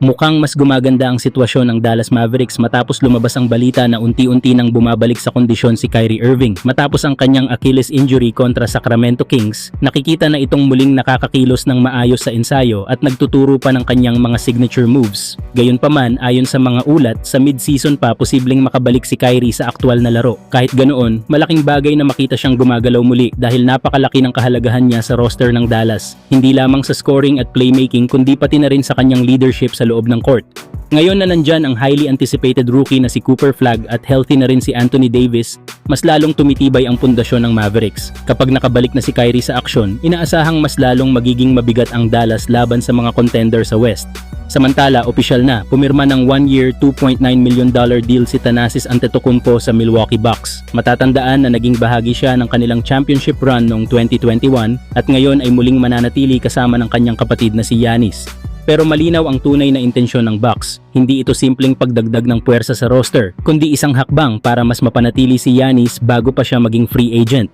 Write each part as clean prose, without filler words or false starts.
Mukhang mas gumaganda ang sitwasyon ng Dallas Mavericks matapos lumabas ang balita na unti-unti nang bumabalik sa kondisyon si Kyrie Irving. Matapos ang kanyang Achilles injury kontra Sacramento Kings, nakikita na itong muling nakakakilos ng maayos sa ensayo at nagtuturo pa ng kanyang mga signature moves. Gayunpaman, ayon sa mga ulat, sa mid-season pa posibleng makabalik si Kyrie sa aktwal na laro. Kahit ganoon, malaking bagay na makita siyang gumagalaw muli dahil napakalaki ng kahalagahan niya sa roster ng Dallas. Hindi lamang sa scoring at playmaking kundi pati na rin sa kanyang leadership sa loob ng court. Ngayon na nandyan ang highly anticipated rookie na si Cooper Flagg at healthy na rin si Anthony Davis, mas lalong tumitibay ang pundasyon ng Mavericks. Kapag nakabalik na si Kyrie sa aksyon, inaasahang mas lalong magiging mabigat ang Dallas laban sa mga contender sa West. Samantala, opisyal na, pumirma ng 1-year, $2.9 million deal si Thanasis Antetokounmpo sa Milwaukee Bucks. Matatandaan na naging bahagi siya ng kanilang championship run noong 2021 at ngayon ay muling mananatili kasama ng kanyang kapatid na si Giannis. Pero malinaw ang tunay na intensyon ng Bucks. Hindi ito simpleng pagdagdag ng puwersa sa roster, kundi isang hakbang para mas mapanatili si Giannis bago pa siya maging free agent.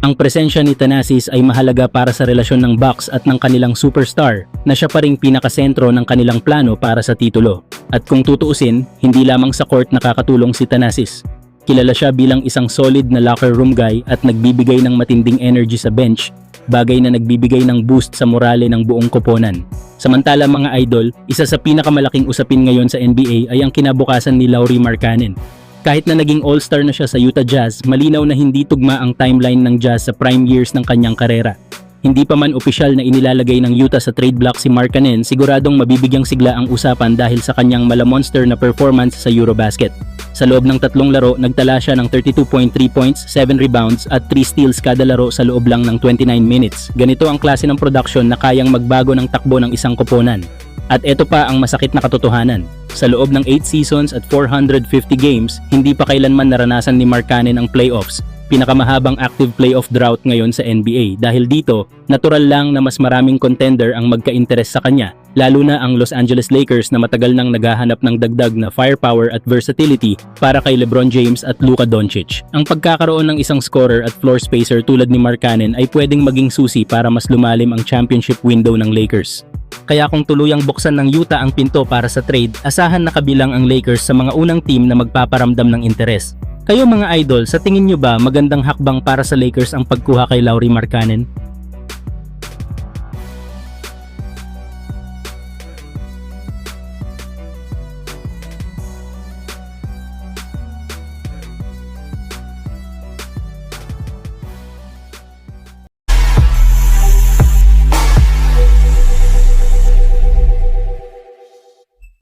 Ang presensya ni Thanasis ay mahalaga para sa relasyon ng Bucks at ng kanilang superstar na siya pa ring pinakasentro ng kanilang plano para sa titulo. At kung tutuusin, hindi lamang sa court nakakatulong si Thanasis. Kilala siya bilang isang solid na locker room guy at nagbibigay ng matinding energy sa bench, bagay na nagbibigay ng boost sa morale ng buong koponan. Samantala mga idol, isa sa pinakamalaking usapin ngayon sa NBA ay ang kinabukasan ni Lauri Markkanen. Kahit na naging all-star na siya sa Utah Jazz, malinaw na hindi tugma ang timeline ng Jazz sa prime years ng kanyang karera. Hindi pa man opisyal na inilalagay ng Utah sa trade block si Markkanen, siguradong mabibigyang sigla ang usapan dahil sa kanyang mala-monster na performance sa Eurobasket. Sa loob ng 3 laro, nagtala siya ng 32.3 points, 7 rebounds at 3 steals kada laro sa loob lang ng 29 minutes. Ganito ang klase ng production na kayang magbago ng takbo ng isang koponan. At ito pa ang masakit na katotohanan. Sa loob ng 8 seasons at 450 games, hindi pa kailanman naranasan ni Markkanen ang playoffs. Pinakamahabang active playoff drought ngayon sa NBA dahil dito, natural lang na mas maraming contender ang magka-interes sa kanya, lalo na ang Los Angeles Lakers na matagal nang naghahanap ng dagdag na firepower at versatility para kay LeBron James at Luka Doncic. Ang pagkakaroon ng isang scorer at floor spacer tulad ni Markkanen ay pwedeng maging susi para mas lumalim ang championship window ng Lakers. Kaya kung tuluyang buksan ng Utah ang pinto para sa trade, asahan na kabilang ang Lakers sa mga unang team na magpaparamdam ng interes. Kayo mga idol, sa tingin nyo ba magandang hakbang para sa Lakers ang pagkuha kay Lauri Markkanen?